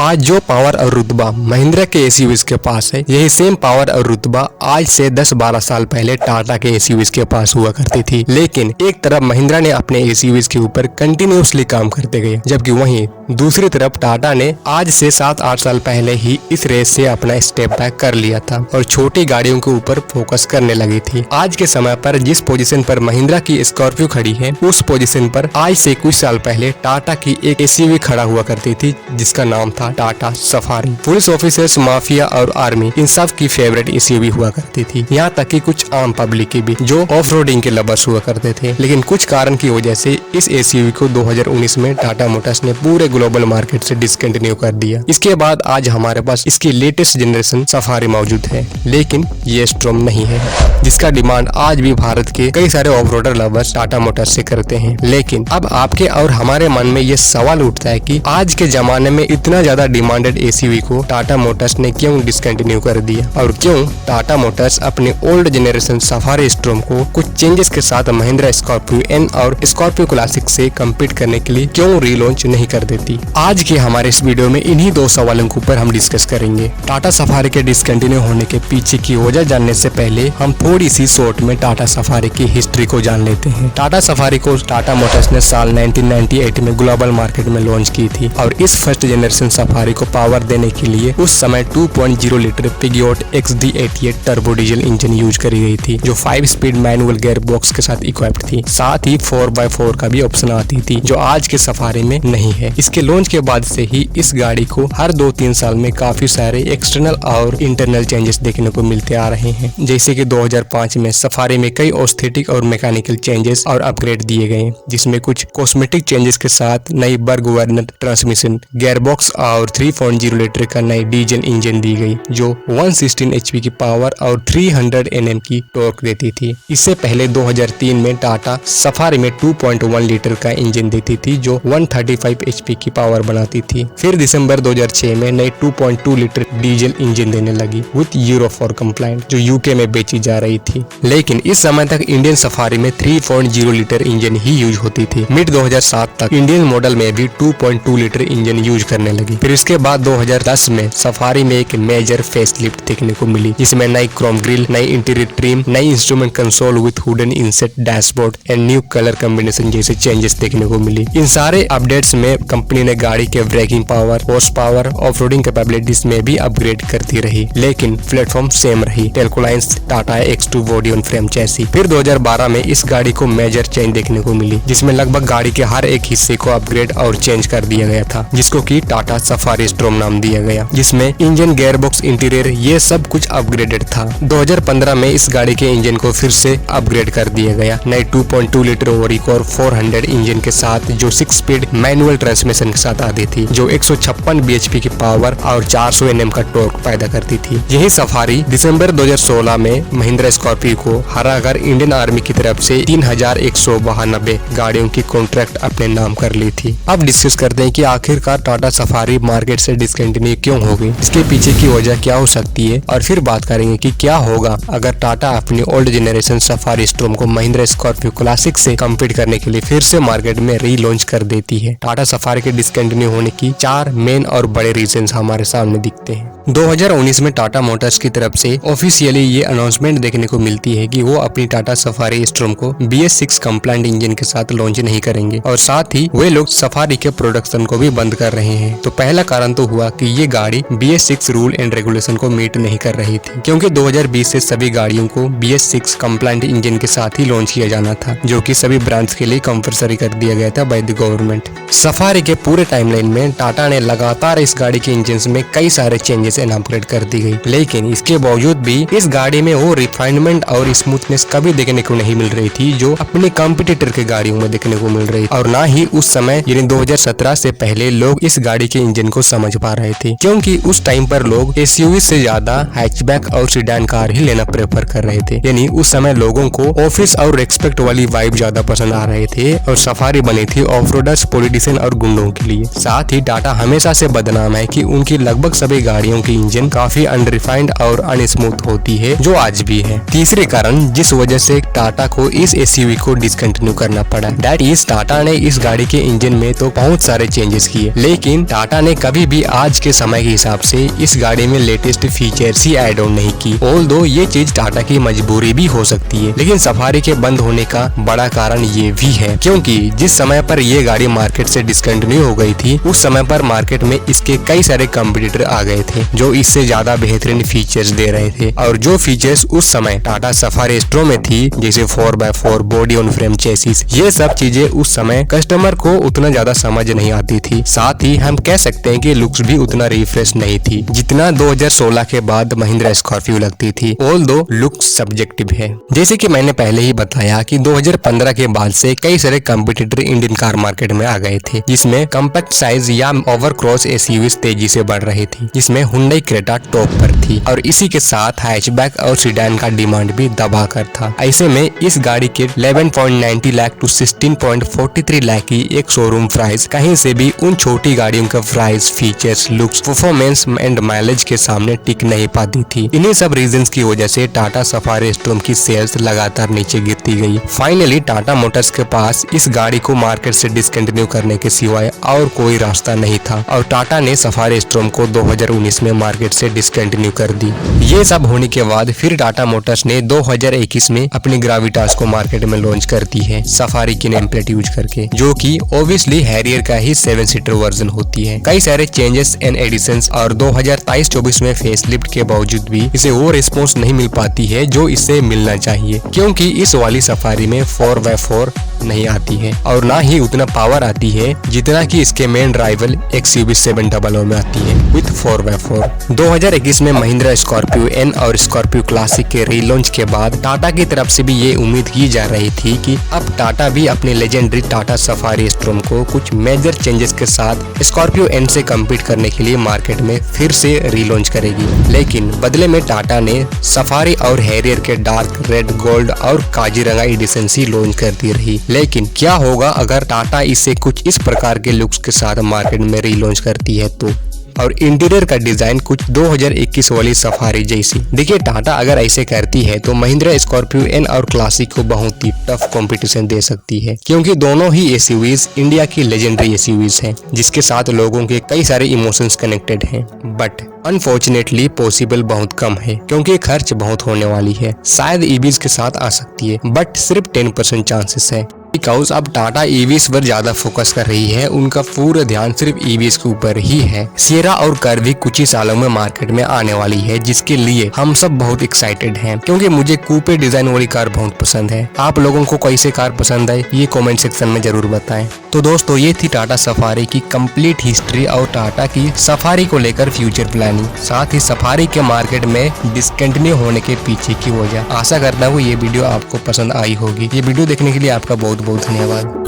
आज जो पावर और रुतबा महिंद्रा के एसयूवीज के पास है, यही सेम पावर और रुतबा आज से 10-12 साल पहले टाटा के एसयूवीज के पास हुआ करती थी। लेकिन एक तरफ महिंद्रा ने अपने एसयूवीज के ऊपर कंटिन्यूअसली काम करते गए, जबकि वहीं दूसरी तरफ टाटा ने आज से 7-8 साल पहले ही इस रेस से अपना स्टेप बैक कर लिया था और छोटी गाड़ियों के ऊपर फोकस करने लगी थी। आज के समय पर जिस पोजीशन पर महिंद्रा की स्कॉर्पियो खड़ी है, उस पोजीशन पर आज से कुछ साल पहले टाटा की एक एसयूवी खड़ा हुआ करती थी, जिसका नाम था Tata safari. Police officers, mafia और आर्मी, इन सब की फेवरेट एसयूवी हुआ करती थी। यहाँ तक कि कुछ आम पब्लिक की भी, जो ऑफ रोडिंग के लवर्स हुआ करते थे। लेकिन कुछ कारण की वजह से इस एसयूवी को 2019 में टाटा मोटर्स ने पूरे ग्लोबल मार्केट से डिसकंटिन्यू कर दिया। इसके बाद आज हमारे पास इसकी लेटेस्ट जनरेशन सफारी मौजूद है, लेकिन ये स्ट्रॉम नहीं है, जिसका डिमांड आज भी भारत के कई सारे off roader lovers Tata Motors से करते हैं। लेकिन अब आपके और हमारे मन में ये सवाल उठता है कि आज के जमाने में इतना ज्यादा डिमांडेड एसयूवी को टाटा मोटर्स ने क्यों डिसकंटिन्यू कर दिया, और क्यों टाटा मोटर्स अपने ओल्ड जनरेशन सफारी स्ट्रॉम को कुछ चेंजेस के साथ महिंद्रा स्कॉर्पियो एन और स्कॉर्पियो क्लासिक से कम्पीट करने के लिए क्यों रीलॉन्च नहीं कर देती। आज के हमारे इस वीडियो में इन्हीं दो सवालों के ऊपर हम डिस्कस करेंगे। टाटा सफारी के डिसकंटिन्यू होने के पीछे की वजह जानने से पहले हम थोड़ी सी शॉर्ट में टाटा सफारी की हिस्ट्री को जान लेते हैं। टाटा सफारी को टाटा मोटर्स ने साल 1998 में ग्लोबल मार्केट में लॉन्च की थी और इस फर्स्ट जनरेशन सफारी को पावर देने के लिए उस समय 2.0 litre Peugeot XD88 turbo diesel engine use करी गई थी, जो 5 स्पीड मैनुअल गियर बॉक्स के साथ इक्विप्ड थी। साथ ही 4x4 का भी ऑप्शन आती थी, जो आज के सफारी में नहीं है। इसके लॉन्च के बाद से ही इस गाड़ी को हर 2-3 साल में काफी सारे एक्सटर्नल और इंटरनल चेंजेस देखने को मिलते आ रहे हैं। जैसे कि 2005 में सफारी में कई ऑस्थेटिक और मैकेनिकल चेंजेस और अपग्रेड दिए गए, जिसमें कुछ कॉस्मेटिक चेंजेस के साथ नई बर्ग वर्नर ट्रांसमिशन, गियरबॉक्स और 3.0 लीटर का नई डीजल इंजन दी गई, जो 116 HP की पावर और 300 Nm की टॉर्क देती थी। इससे पहले 2003 में टाटा सफारी में 2.1 लीटर का इंजन देती थी, जो 135 HP की पावर बनाती थी। फिर दिसंबर 2006 में नई 2.2 लीटर डीजल इंजन देने लगी विद यूरो 4 कंप्लाइंट, जो यूके में बेची जा रही थी। लेकिन इस समय तक इंडियन सफारी में 3.0 लीटर इंजन ही यूज होती थी। मिड 2007 तक इंडियन मॉडल में भी 2.2 लीटर इंजन यूज करने लगी। फिर इसके बाद 2010 में सफारी में एक मेजर फेसलिफ्ट देखने को मिली, जिसमें नई क्रोम ग्रिल, नई इंटीरियर ट्रिम, नई instrument console with hooded inset dashboard and new colour combination जैसे चेंजेस देखने को मिली। इन सारे अपडेट्स में कंपनी ने गाड़ी के braking power, horse power, off roading capabilities में भी अपग्रेड करती रही, लेकिन प्लेटफॉर्म सेम रही। Telcoline's Tata X2 body on frame chassis. फिर 2012 में इस गाड़ी को मेजर चेंज देखने को मिली, जिसमें लगभग गाड़ी के हर एक हिस्से को अपग्रेड और चेंज कर दिया गया था, जिसको कि टाटा सफारी स्ट्रॉम नाम दिया गया, जिसमें इंजन, गियरबॉक्स, इंटीरियर ये सब कुछ अपग्रेडेड था। 2015 में इस गाड़ी के इंजन को फिर से अपग्रेड कर दिया गया नई 2.2 लीटर ओरिकोर 400 इंजन के साथ, जो 6 स्पीड मैनुअल ट्रांसमिशन के साथ आती थी, जो 156 bhp की पावर और 400 Nm का टॉर्क पैदा करती थी। यही सफारी दिसंबर 2016 में महिंद्रा स्कॉर्पियो को हराकर इंडियन आर्मी की तरफ से 3192 गाड़ियों की कॉन्ट्रैक्ट अपने नाम कर ली थी। अब डिस्कस करते हैं कि आखिरकार टाटा सफारी मार्केट से डिसकंटिन्यू क्यों हो गई, इसके पीछे की वजह क्या हो सकती है, और फिर बात करेंगे कि क्या होगा अगर टाटा अपनी ओल्ड जनरेशन सफारी स्ट्रॉम को महिंद्रा स्कॉर्पियो क्लासिक से कम्पीट करने के लिए फिर से मार्केट में रीलॉन्च कर देती है। टाटा सफारी के डिसकंटिन्यू होने की 4 मेन और बड़े रीजंस हमारे सामने दिखते हैं। 2019 में टाटा मोटर्स की तरफ से ऑफिशियली ये अनाउंसमेंट देखने को मिलती है कि वो अपनी टाटा सफारी स्ट्रॉम को BS6 कंप्लाइंट इंजन के साथ लॉन्च नहीं करेंगे, और साथ ही वे लोग सफारी के प्रोडक्शन को भी बंद कर रहे हैं। तो पहला कारण तो हुआ कि ये गाड़ी BS6 रूल एंड रेगुलेशन को मीट नहीं कर रही थी, क्योंकि 2020 से सभी गाड़ियों को BS6 कंप्लाइंट इंजन के साथ ही लॉन्च किया जाना था, जो कि सभी ब्रांड्स के लिए कंपल्सरी कर दिया गया था बाय द गवर्नमेंट। सफारी के पूरे टाइमलाइन में टाटा ने लगातार इस गाड़ी के इंजन में कई सारे चेंजेस एंड अपग्रेड कर दी गई, लेकिन इसके बावजूद भी इस गाड़ी में वो रिफाइनमेंट और स्मूथनेस कभी देखने को नहीं मिल रही थी, जो अपने कॉम्पिटिटर के गाड़ियों में देखने को मिल रही, और ना ही उस समय यानी 2017 से पहले लोग इस गाड़ी के इंजन को समझ पा रहे थे, क्योंकि उस टाइम पर लोग एसयूवी से ज्यादा हैचबैक और सीडान कार ही लेना प्रेफर कर रहे थे। यानी उस समय लोगों को ऑफिस और रेस्पेक्ट वाली वाइब ज्यादा पसंद आ रहे थे, और सफारी बनी थी ऑफ रोडर्स, पॉलिटिशियन और गुंडों के लिए। साथ ही टाटा हमेशा से बदनाम है कि उनकी लगभग सभी गाड़ियों की इंजन काफी अनरिफाइंड और अनस्मूथ होती है, जो आज भी है। तीसरे कारण जिस वजह से टाटा को इस एसयूवी को डिसकंटिन्यू करना पड़ा, दैट इज टाटा ने इस गाड़ी के इंजन में तो बहुत सारे चेंजेस किए, लेकिन टाटा ने कभी भी आज के समय के हिसाब से इस गाड़ी में latest features he add on नहीं की। ऑल्दो ये चीज टाटा की मजबूरी भी हो सकती है, लेकिन सफारी के बंद होने का बड़ा कारण ये भी है क्योंकि जिस समय पर ये गाड़ी मार्केट से डिसकंटिन्यू हो गई थी, उस समय पर मार्केट में इसके कई सारे कंपटीटर आ गए थे जो इससे ज्यादा बेहतरीन फीचर्स दे रहे थे, और जो फीचर्स उस समय टाटा सफारी स्ट्रो में थी, जैसे 4x4 body on frame chassis, ये सब चीजें उस समय कस्टमर को उतना ज्यादा समझ नहीं आती थी। साथ ही हम कह सकते हैं कि लुक्स भी उतना रिफ्रेश नहीं थी जितना 2016 के बाद महिंद्रा स्कॉर्पियो लगती थी। ऑल्दो लुक्स सब्जेक्टिव है। जैसे कि मैंने पहले ही बताया कि 2015 के बाद से कई सारे कंपटीटर इंडियन कार मार्केट में आ गए थे, जिसमें कॉम्पैक्ट साइज या ओवरक्रॉस एसयूवीज तेजी से बढ़ रही थी, जिसमें हुंडई क्रेटा टॉप पर थी, और इसी के साथ हैचबैक और सीडान का डिमांड भी दबाकर था। ऐसे में इस गाड़ी के 11.90 लाख टू 16.43 लाख की एक शोरूम प्राइस कहीं से भी उन छोटी गाड़ियों का price, features, looks, performance and mileage के सामने टिक नहीं पाती थी। इन्हीं सब रीजंस की वजह से टाटा सफारी स्ट्रॉम की सेल्स लगातार नीचे गिरती गई। फाइनली टाटा मोटर्स के पास इस गाड़ी को मार्केट से डिसकंटिन्यू करने के सिवाय और कोई रास्ता नहीं था, और टाटा ने सफारी स्ट्रॉम को 2019 में मार्केट से डिसकंटिन्यू कर दी। ये सब होने के बाद फिर टाटा मोटर्स ने 2021 में अपनी ग्राविटास को मार्केट में लॉन्च कर दी है, सफारी की नेम प्लेट यूज करके, जो कि ऑब्वियसली हैरियर का ही 7 सीटर वर्जन होती है। कई सारे चेंजेस एंड एडिशंस और 2023-24 में फेसलिफ्ट के बावजूद भी इसे वो रिस्पॉन्स नहीं मिल पाती है जो इससे मिलना चाहिए, क्योंकि इस वाली सफारी में 4x4 नहीं आती है और ना ही उतना पावर आती है जितना कि इसके मेन राइवल XUV 700 में आती है विद 4x4। 2021 में महिंद्रा स्कॉर्पियो एन और स्कॉर्पियो क्लासिक के रीलॉन्च के बाद टाटा की तरफ से भी ये उम्मीद की जा रही थी कि अब टाटा भी अपने लेजेंडरी टाटा सफारी स्ट्रॉम को कुछ मेजर चेंजेस के साथ स्कॉर्पियो एन से कम्पीट करने के लिए मार्केट में फिर से रीलॉन्च करेगी, लेकिन बदले में टाटा ने सफारी और हैरियर के डार्क रेड, गोल्ड और काजीरंगा एडिशन ही लॉन्च करती रही। लेकिन क्या होगा अगर टाटा इसे कुछ इस प्रकार के लुक्स के साथ मार्केट में रीलॉन्च करती है तो, और इंटीरियर का डिजाइन कुछ 2021 वाली सफारी जैसी। देखिए टाटा अगर ऐसे करती है तो महिंद्रा स्कॉर्पियो एन और क्लासिक को बहुत ही टफ कंपटीशन दे सकती है, क्योंकि दोनों ही एसयूवीज इंडिया की लेजेंडरी एसयूवीज हैं, जिसके साथ लोगों के कई सारे इमोशंस कनेक्टेड हैं। बट अनफॉर्चुनेटली पॉसिबल बहुत कम है, क्योंकि खर्च बहुत होने वाली है। शायद ईवीज के साथ आ सकती है, बट सिर्फ 10% चांसेस है, बिकॉज अब टाटा ईवीज पर ज्यादा फोकस कर रही है। उनका पूरा ध्यान सिर्फ ईवीज के ऊपर ही है। सियरा और कर्व भी कुछ ही सालों में मार्केट में आने वाली है, जिसके लिए हम सब बहुत एक्साइटेड हैं, क्योंकि मुझे कूपे डिजाइन वाली कार बहुत पसंद है। आप लोगों को कैसे कार पसंद है ये कमेंट सेक्शन में जरूर बताएं। तो दोस्तों ये थी टाटा सफारी की कंप्लीट हिस्ट्री और टाटा की सफारी को लेकर फ्यूचर प्लानिंग, साथ ही सफारी के मार्केट में डिसकंटिन्यू होने के पीछे की वजह। आशा करता हूँ ये वीडियो आपको पसंद आई होगी। ये वीडियो देखने के लिए आपका बहुत बहुत धन्यवाद।